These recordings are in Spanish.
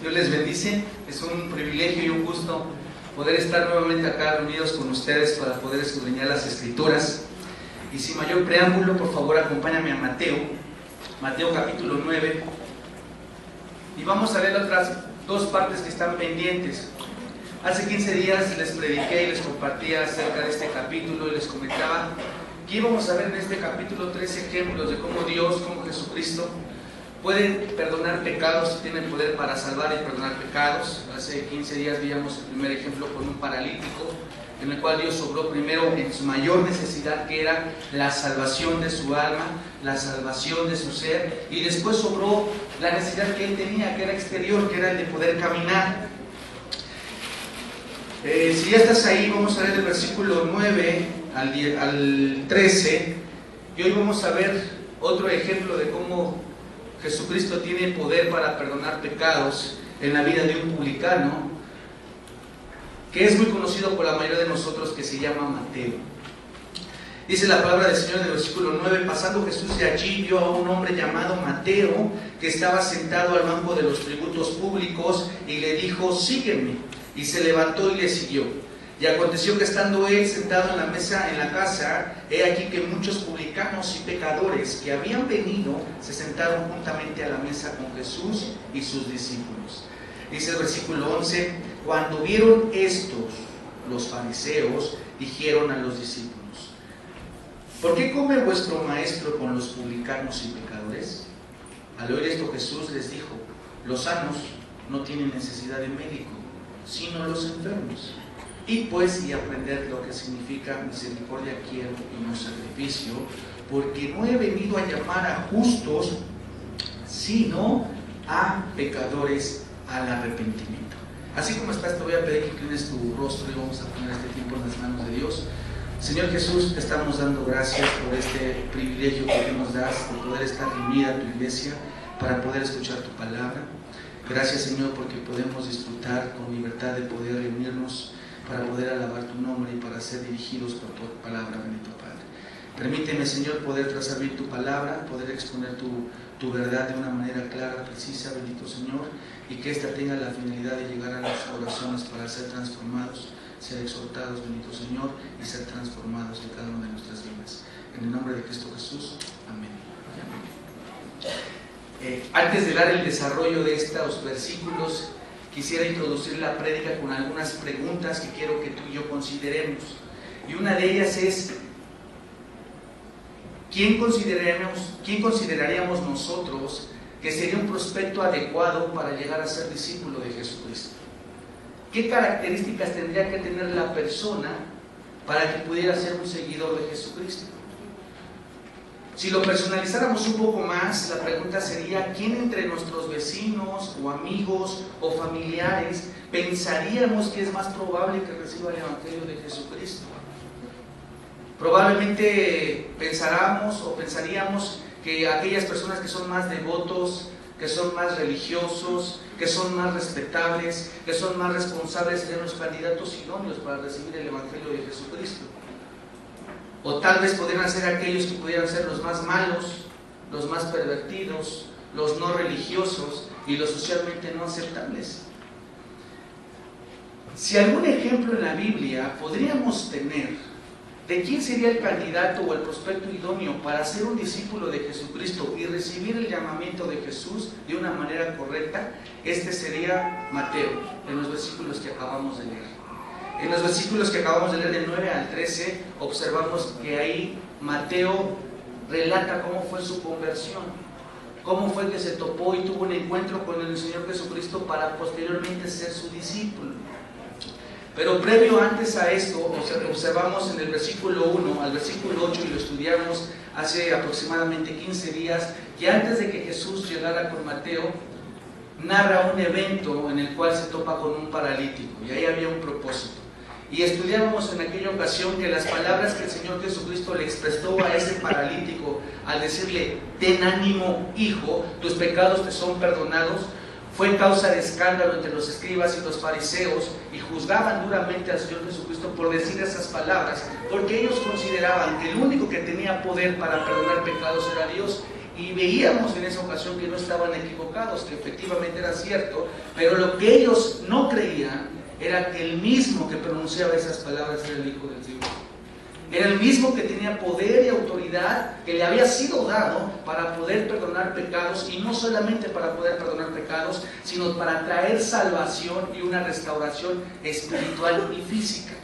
Dios les bendice. Es un privilegio y un gusto poder estar nuevamente acá reunidos con ustedes para poder escudriñar las Escrituras. Y sin mayor preámbulo, por favor, acompáñame a Mateo capítulo 9. Y vamos a ver otras dos partes que están pendientes. Hace 15 días les prediqué y les compartía acerca de este capítulo y les comentaba que íbamos a ver en este capítulo 3 ejemplos de cómo Dios, como Jesucristo, puede perdonar pecados, tiene poder para salvar y perdonar pecados. Hace 15 días veíamos el primer ejemplo con un paralítico, en el cual Dios obró primero en su mayor necesidad, que era la salvación de su alma, la salvación de su ser, y después obró la necesidad que él tenía, que era exterior, que era el de poder caminar. Si ya estás ahí, vamos a ver del versículo 9 al 13, y hoy vamos a ver otro ejemplo de cómo Jesucristo tiene poder para perdonar pecados en la vida de un publicano, que es muy conocido por la mayoría de nosotros, que se llama Mateo. Dice la palabra del Señor en el versículo 9: pasando Jesús de allí, vio a un hombre llamado Mateo, que estaba sentado al banco de los tributos públicos, y le dijo: sígueme. Y se levantó y le siguió. Y aconteció que estando él sentado en la mesa en la casa, he aquí que muchos publicanos y pecadores que habían venido se sentaron juntamente a la mesa con Jesús y sus discípulos. Dice el versículo 11: cuando vieron estos, los fariseos dijeron a los discípulos: ¿por qué come vuestro maestro con los publicanos y pecadores? Al oír esto, Jesús les dijo: los sanos no tienen necesidad de médico, sino los enfermos. Y pues, y aprender lo que significa misericordia quiero y no sacrificio, porque no he venido a llamar a justos, sino a pecadores al arrepentimiento. Así como estás, te voy a pedir que inclines tu rostro y vamos a poner este tiempo en las manos de Dios. Señor Jesús, te estamos dando gracias por este privilegio que nos das de poder estar reunida en tu iglesia para poder escuchar tu palabra. Gracias, Señor, porque podemos disfrutar con libertad de poder reunirnos para poder alabar tu nombre y para ser dirigidos por tu palabra, bendito Padre. Permíteme, Señor, poder trazar bien tu palabra, poder exponer tu verdad de una manera clara, precisa, bendito Señor, y que ésta tenga la finalidad de llegar a nuestros corazones para ser transformados, ser exhortados, bendito Señor, y ser transformados en cada una de nuestras vidas. En el nombre de Cristo Jesús, amén. Antes de dar el desarrollo de estos versículos, quisiera introducir la prédica con algunas preguntas que quiero que tú y yo consideremos. Y una de ellas es: ¿quién consideraríamos nosotros que sería un prospecto adecuado para llegar a ser discípulo de Jesucristo? ¿Qué características tendría que tener la persona para que pudiera ser un seguidor de Jesucristo? Si lo personalizáramos un poco más, la pregunta sería: ¿quién entre nuestros vecinos o amigos o familiares pensaríamos que es más probable que reciba el Evangelio de Jesucristo? Probablemente pensaríamos que aquellas personas que son más devotos, que son más religiosos, que son más respetables, que son más responsables, serían los candidatos idóneos para recibir el Evangelio de Jesucristo. O tal vez podrían ser aquellos que pudieran ser los más malos, los más pervertidos, los no religiosos y los socialmente no aceptables. Si algún ejemplo en la Biblia podríamos tener de quién sería el candidato o el prospecto idóneo para ser un discípulo de Jesucristo y recibir el llamamiento de Jesús de una manera correcta, este sería Mateo, en los versículos que acabamos de leer. En los versículos que acabamos de leer, del 9 al 13, observamos que ahí Mateo relata cómo fue su conversión, cómo fue que se topó y tuvo un encuentro con el Señor Jesucristo para posteriormente ser su discípulo. Pero previo antes a esto, observamos en el versículo 1 al versículo 8, y lo estudiamos hace aproximadamente 15 días, que antes de que Jesús llegara con Mateo, narra un evento en el cual se topa con un paralítico, y ahí había un propósito. Y estudiábamos en aquella ocasión que las palabras que el Señor Jesucristo le expresó a ese paralítico al decirle: ten ánimo, hijo, tus pecados te son perdonados, fue causa de escándalo entre los escribas y los fariseos, y juzgaban duramente al Señor Jesucristo por decir esas palabras, porque ellos consideraban que el único que tenía poder para perdonar pecados era Dios, y veíamos en esa ocasión que no estaban equivocados, que efectivamente era cierto, pero lo que ellos no creían era que el mismo que pronunciaba esas palabras era el Hijo del Dios. Era el mismo que tenía poder y autoridad que le había sido dado para poder perdonar pecados, y no solamente para poder perdonar pecados, sino para traer salvación y una restauración espiritual y física.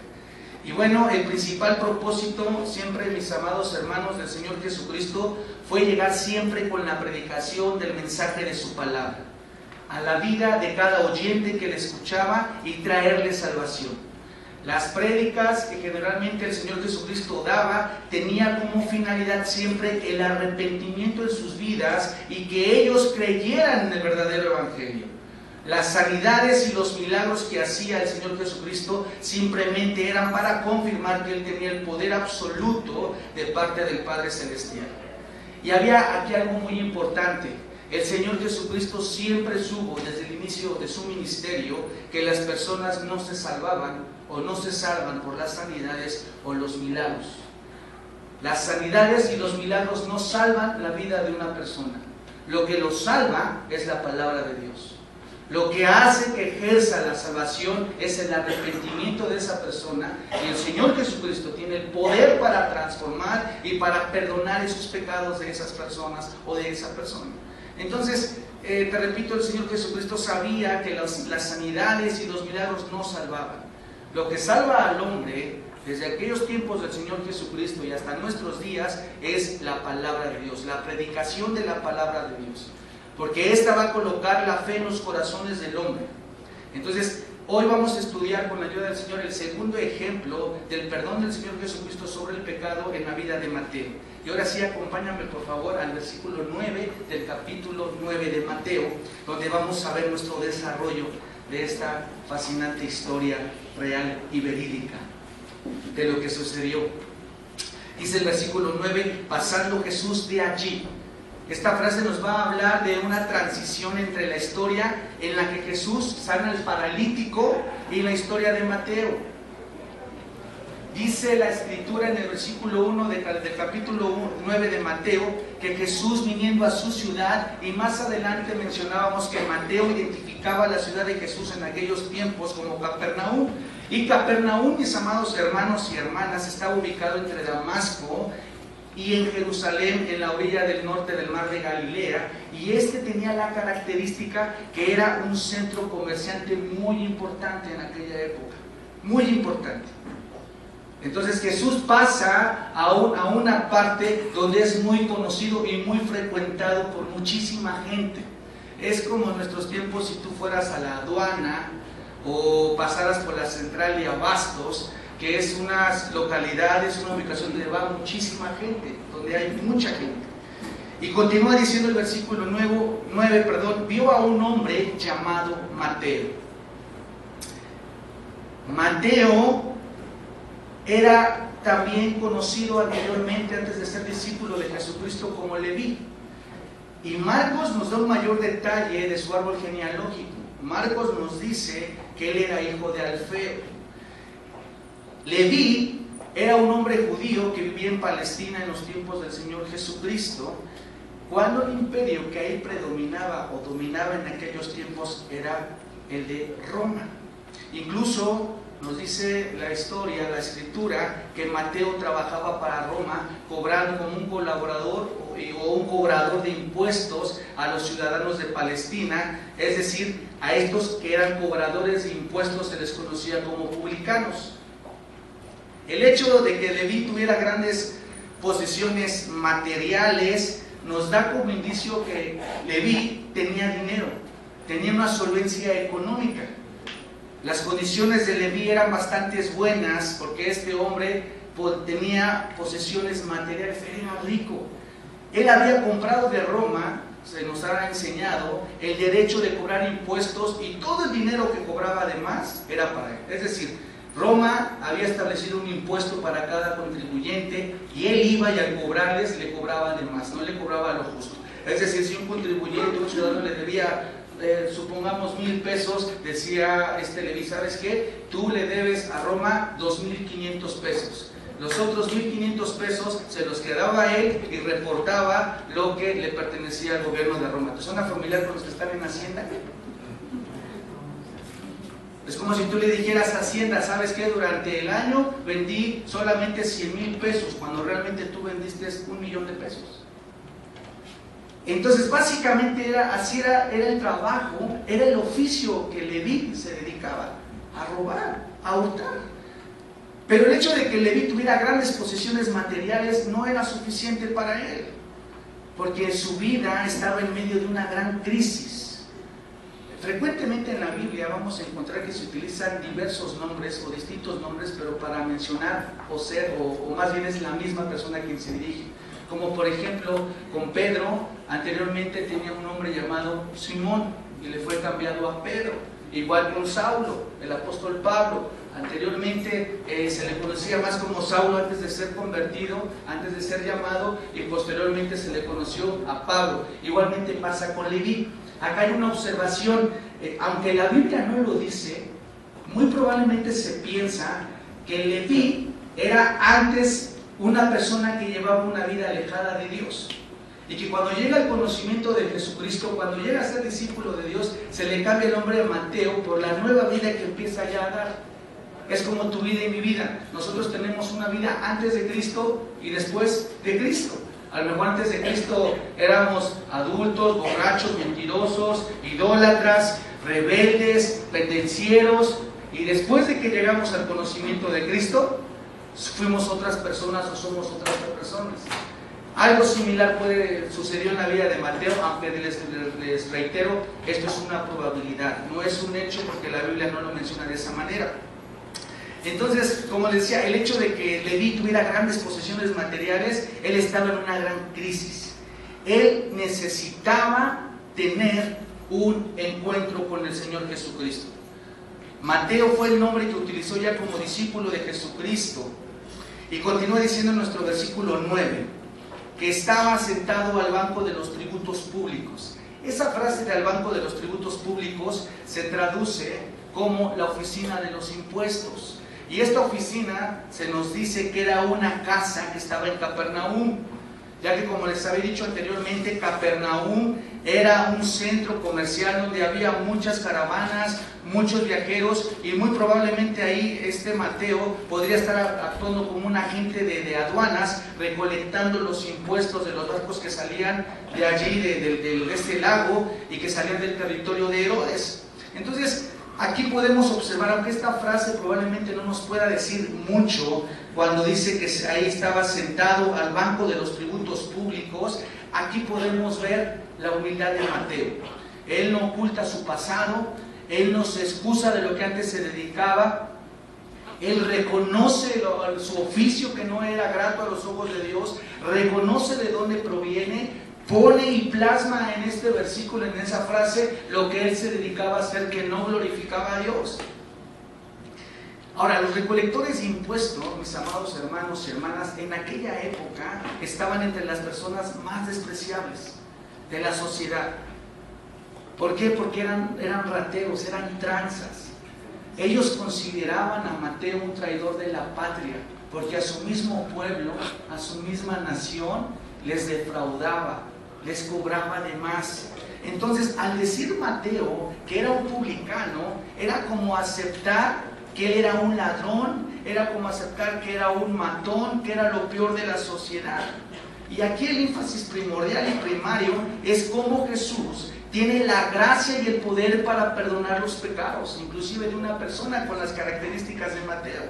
Y bueno, el principal propósito siempre, mis amados hermanos del Señor Jesucristo, fue llegar siempre con la predicación del mensaje de su palabra a la vida de cada oyente que le escuchaba y traerle salvación. Las prédicas que generalmente el Señor Jesucristo daba tenían como finalidad siempre el arrepentimiento en sus vidas y que ellos creyeran en el verdadero Evangelio. Las sanidades y los milagros que hacía el Señor Jesucristo simplemente eran para confirmar que Él tenía el poder absoluto de parte del Padre Celestial. Y había aquí algo muy importante. El Señor Jesucristo siempre supo desde el inicio de su ministerio que las personas no se salvaban o no se salvan por las sanidades o los milagros. Las sanidades y los milagros no salvan la vida de una persona. Lo que los salva es la palabra de Dios. Lo que hace que ejerza la salvación es el arrepentimiento de esa persona, y el Señor Jesucristo tiene el poder para transformar y para perdonar esos pecados de esas personas o de esa persona. Entonces, te repito, el Señor Jesucristo sabía que las sanidades y los milagros no salvaban. Lo que salva al hombre, desde aquellos tiempos del Señor Jesucristo y hasta nuestros días, es la palabra de Dios, la predicación de la palabra de Dios. Porque esta va a colocar la fe en los corazones del hombre. Entonces, hoy vamos a estudiar con la ayuda del Señor el segundo ejemplo del perdón del Señor Jesucristo sobre el pecado en la vida de Mateo. Y ahora sí, acompáñame por favor al versículo 9 del capítulo 9 de Mateo, donde vamos a ver nuestro desarrollo de esta fascinante historia real y verídica de lo que sucedió. Dice el versículo 9: pasando Jesús de allí. Esta frase nos va a hablar de una transición entre la historia en la que Jesús sana al paralítico y la historia de Mateo. Dice la escritura en el versículo 1 del capítulo 9 de Mateo que Jesús, viniendo a su ciudad, y más adelante mencionábamos que Mateo identificaba la ciudad de Jesús en aquellos tiempos como Capernaum. Y Capernaum, mis amados hermanos y hermanas, estaba ubicado entre Damasco y en Jerusalén, en la orilla del norte del mar de Galilea, y este tenía la característica que era un centro comerciante muy importante en aquella época, muy importante. Entonces Jesús pasa a una parte donde es muy conocido y muy frecuentado por muchísima gente. Es como en nuestros tiempos si tú fueras a la aduana o pasaras por la central de Abastos, que es una localidad, es una ubicación donde va muchísima gente, donde hay mucha gente. Y continúa diciendo el versículo 9, vio a un hombre llamado Mateo. Mateo era también conocido anteriormente, antes de ser discípulo de Jesucristo, como Leví. Y Marcos nos da un mayor detalle de su árbol genealógico. Marcos nos dice que él era hijo de Alfeo. Leví era un hombre judío que vivía en Palestina en los tiempos del Señor Jesucristo, cuando el imperio que ahí predominaba o dominaba en aquellos tiempos era el de Roma. Incluso nos dice la historia, la escritura, que Mateo trabajaba para Roma, cobrando como un colaborador o un cobrador de impuestos a los ciudadanos de Palestina, es decir, a estos que eran cobradores de impuestos se les conocía como publicanos. El hecho de que Leví tuviera grandes posesiones materiales nos da como indicio que Leví tenía dinero, tenía una solvencia económica. Las condiciones de Leví eran bastante buenas porque este hombre tenía posesiones materiales, era rico. Él había comprado de Roma, se nos ha enseñado, el derecho de cobrar impuestos, y todo el dinero que cobraba además era para él. Es decir, Roma había establecido un impuesto para cada contribuyente y él iba y al cobrarles le cobraba de más, no le cobraba lo justo. Es decir, si un contribuyente, un ciudadano le debía, supongamos 1,000 pesos, decía Leví, ¿sabes qué? Tú le debes a Roma 2,500 pesos. Los otros 1.500 pesos se los quedaba a él y reportaba lo que le pertenecía al gobierno de Roma. ¿Te suena familiar con los que están en Hacienda? Es como si tú le dijeras a Hacienda, ¿sabes qué? Durante el año vendí solamente 100,000 pesos, cuando realmente tú vendiste 1,000,000 de pesos. Entonces básicamente así era el trabajo, era el oficio que Leví se dedicaba, a robar, a hurtar. Pero el hecho de que Leví tuviera grandes posesiones materiales no era suficiente para él, porque su vida estaba en medio de una gran crisis. Frecuentemente en la Biblia vamos a encontrar que se utilizan diversos nombres o distintos nombres, pero para mencionar o más bien es la misma persona quien se dirige. Como por ejemplo con Pedro, anteriormente tenía un nombre llamado Simón y le fue cambiado a Pedro. Igual con Saulo, el apóstol Pablo, anteriormente se le conocía más como Saulo antes de ser convertido, antes de ser llamado, y posteriormente se le conoció a Pablo. Igualmente pasa con Leví. Acá hay una observación, aunque la Biblia no lo dice, muy probablemente se piensa que Leví era antes una persona que llevaba una vida alejada de Dios, y que cuando llega al conocimiento de Jesucristo, cuando llega a ser discípulo de Dios, se le cambia el nombre a Mateo por la nueva vida que empieza ya a dar. Es como tu vida y mi vida. Nosotros tenemos una vida antes de Cristo y después de Cristo. A lo mejor antes de Cristo éramos adultos, borrachos, mentirosos, idólatras, rebeldes, pendencieros, y después de que llegamos al conocimiento de Cristo, fuimos otras personas o somos otras personas. Algo similar sucedió en la vida de Mateo, aunque les reitero, esto es una probabilidad, no es un hecho porque la Biblia no lo menciona de esa manera. Entonces, como les decía, el hecho de que Leví tuviera grandes posesiones materiales, él estaba en una gran crisis. Él necesitaba tener un encuentro con el Señor Jesucristo. Mateo fue el nombre que utilizó ya como discípulo de Jesucristo. Y continúa diciendo en nuestro versículo 9, que estaba sentado al banco de los tributos públicos. Esa frase de al banco de los tributos públicos se traduce como la oficina de los impuestos. Y esta oficina se nos dice que era una casa que estaba en Capernaum, ya que como les había dicho anteriormente, Capernaum era un centro comercial donde había muchas caravanas, muchos viajeros, y muy probablemente ahí Mateo podría estar actuando como un agente de aduanas, recolectando los impuestos de los barcos que salían de allí, de este lago, y que salían del territorio de Herodes. Entonces, aquí podemos observar, aunque esta frase probablemente no nos pueda decir mucho, cuando dice que ahí estaba sentado al banco de los tributos públicos, aquí podemos ver la humildad de Mateo. Él no oculta su pasado, él no se excusa de lo que antes se dedicaba, él reconoce su oficio que no era grato a los ojos de Dios, reconoce de dónde proviene, pone y plasma en este versículo, en esa frase, lo que él se dedicaba a hacer, que no glorificaba a Dios. Ahora, los recolectores de impuestos, mis amados hermanos y hermanas, en aquella época estaban entre las personas más despreciables de la sociedad. ¿Por qué? Porque eran rateros, eran tranzas. Ellos consideraban a Mateo un traidor de la patria, porque a su mismo pueblo, a su misma nación, les defraudaba, les cobraba de más. Entonces, al decir Mateo que era un publicano, era como aceptar que él era un ladrón, era como aceptar que era un matón, que era lo peor de la sociedad. Y aquí el énfasis primordial y primario es cómo Jesús tiene la gracia y el poder para perdonar los pecados, inclusive de una persona con las características de Mateo,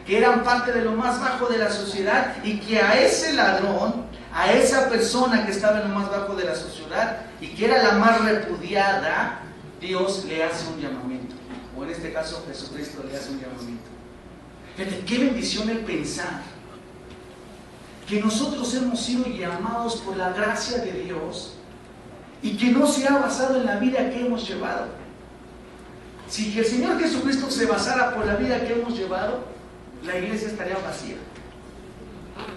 que eran parte de lo más bajo de la sociedad, y que a ese ladrón, a esa persona que estaba en lo más bajo de la sociedad y que era la más repudiada, Dios le hace un llamamiento, o en este caso Jesucristo le hace un llamamiento. Fíjate, qué bendición el pensar que nosotros hemos sido llamados por la gracia de Dios y que no se ha basado en la vida que hemos llevado. Si el Señor Jesucristo se basara por la vida que hemos llevado, la iglesia estaría vacía.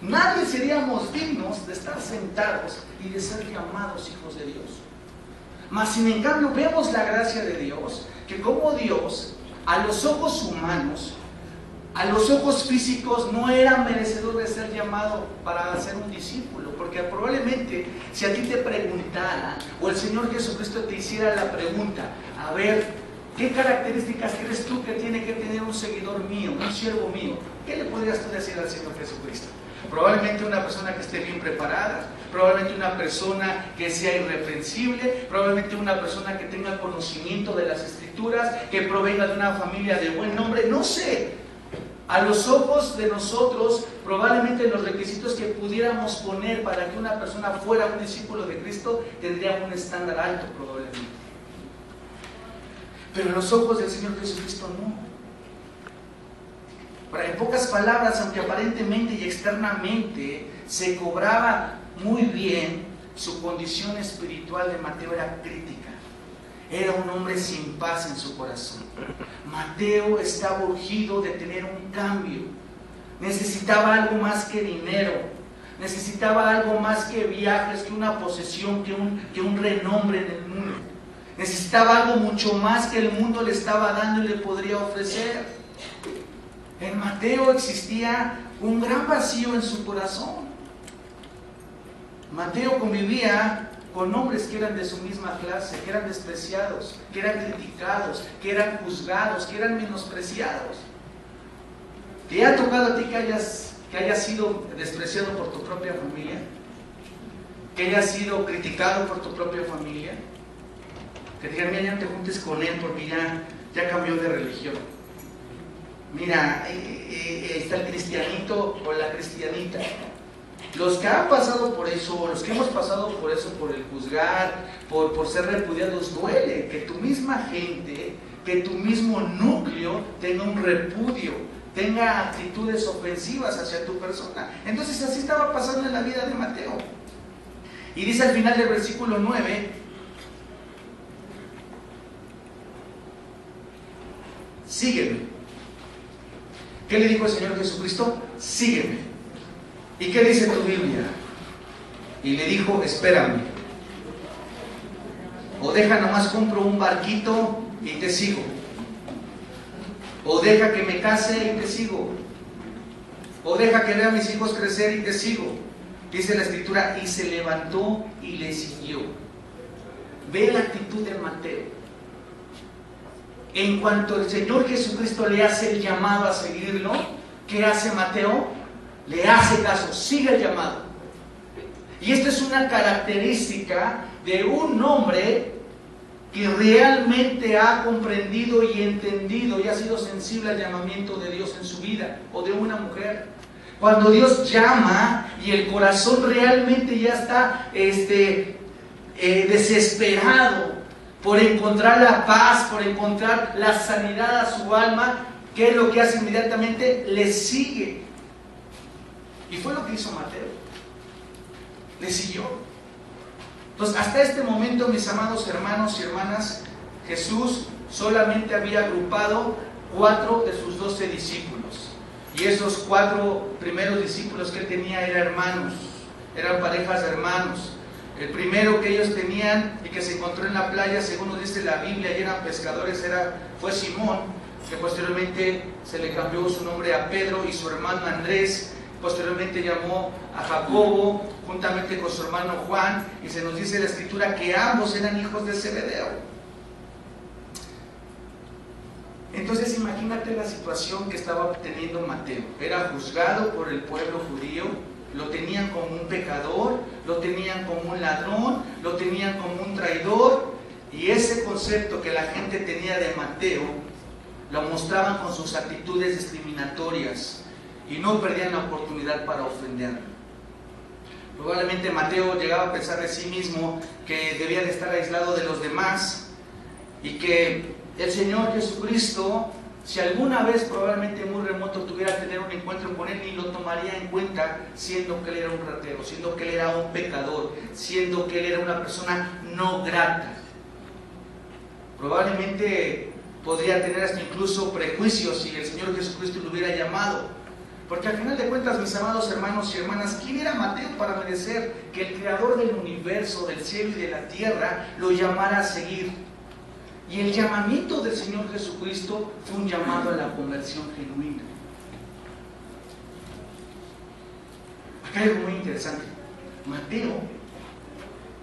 Nadie seríamos dignos de estar sentados y de ser llamados hijos de Dios. Mas sin en cambio vemos la gracia de Dios, que como Dios, a los ojos humanos, a los ojos físicos no era merecedor de ser llamado para ser un discípulo, porque probablemente si a ti te preguntara, o el Señor Jesucristo te hiciera la pregunta, a ver, ¿qué características crees tú que tiene que tener un seguidor mío, un siervo mío? ¿Qué le podrías tú decir al Señor Jesucristo? Probablemente una persona que esté bien preparada, probablemente una persona que sea irreprensible, probablemente una persona que tenga conocimiento de las Escrituras, que provenga de una familia de buen nombre, no sé. A los ojos de nosotros, probablemente los requisitos que pudiéramos poner para que una persona fuera un discípulo de Cristo tendría un estándar alto probablemente. Pero a los ojos del Señor Jesucristo no. En pocas palabras, aunque aparentemente y externamente se cobraba muy bien, su condición espiritual de Mateo era crítica. Era un hombre sin paz en su corazón. Mateo estaba urgido de tener un cambio. Necesitaba algo más que dinero. Necesitaba algo más que viajes, que una posesión, que un renombre en el mundo. Necesitaba algo mucho más que el mundo le estaba dando y le podría ofrecer. En Mateo existía un gran vacío en su corazón. Mateo convivía con hombres que eran de su misma clase, que eran despreciados, que eran criticados, que eran juzgados, que eran menospreciados. ¿Te ha tocado a ti que hayas sido despreciado por tu propia familia? ¿Que hayas sido criticado por tu propia familia? Que te digan, mira, ya no te juntes con él porque ya cambió de religión. Mira, está el cristianito o la cristianita. Los que han pasado por eso, los que hemos pasado por eso, por el juzgar, por ser repudiados, duele que tu misma gente, que tu mismo núcleo tenga un repudio, tenga actitudes ofensivas hacia tu persona. Entonces así estaba pasando en la vida de Mateo. Y dice al final del versículo 9, sígueme. ¿Qué le dijo el Señor Jesucristo? Sígueme. ¿Y qué dice tu Biblia? Y le dijo, espérame. O deja nomás compro un barquito y te sigo. O deja que me case y te sigo. O deja que vea a mis hijos crecer y te sigo. Dice la Escritura, y se levantó y le siguió. Ve la actitud de Mateo. En cuanto el Señor Jesucristo le hace el llamado a seguirlo, ¿qué hace Mateo? Le hace caso, sigue el llamado. Y esta es una característica de un hombre que realmente ha comprendido y entendido y ha sido sensible al llamamiento de Dios en su vida, o de una mujer. Cuando Dios llama y el corazón realmente ya está desesperado por encontrar la paz, por encontrar la sanidad a su alma, ¿qué es lo que hace inmediatamente? Le sigue. Y fue lo que hizo Mateo. Le siguió. Entonces, hasta este momento, mis amados hermanos y hermanas, Jesús solamente había agrupado 4 de sus 12 discípulos. Y esos 4 primeros discípulos que él tenía eran hermanos, eran parejas de hermanos. El primero que ellos tenían y que se encontró en la playa, según nos dice la Biblia, y eran pescadores, fue Simón, que posteriormente se le cambió su nombre a Pedro, y su hermano Andrés. Posteriormente llamó a Jacobo juntamente con su hermano Juan, y se nos dice en la Escritura que ambos eran hijos de Zebedeo. Entonces imagínate la situación que estaba teniendo Mateo. Era juzgado por el pueblo judío, lo tenían como un pecador, lo tenían como un ladrón, lo tenían como un traidor, y ese concepto que la gente tenía de Mateo lo mostraban con sus actitudes discriminatorias y no perdían la oportunidad para ofenderlo. Probablemente Mateo llegaba a pensar de sí mismo que debía de estar aislado de los demás y que el Señor Jesucristo, si alguna vez probablemente muy remoto tuviera que tener un encuentro con él, ni lo tomaría en cuenta, siendo que él era un ratero, siendo que él era un pecador, siendo que él era una persona no grata. Probablemente podría tener hasta incluso prejuicios si el Señor Jesucristo lo hubiera llamado. Porque al final de cuentas, mis amados hermanos y hermanas, ¿quién era Mateo para merecer que el Creador del universo, del cielo y de la tierra, lo llamara a seguir? Y el llamamiento del Señor Jesucristo fue un llamado a la conversión genuina. Acá hay algo muy interesante. Mateo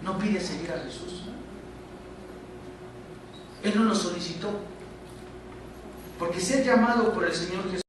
no pide seguir a Jesús. Él no lo solicitó. Porque ser llamado por el Señor Jesús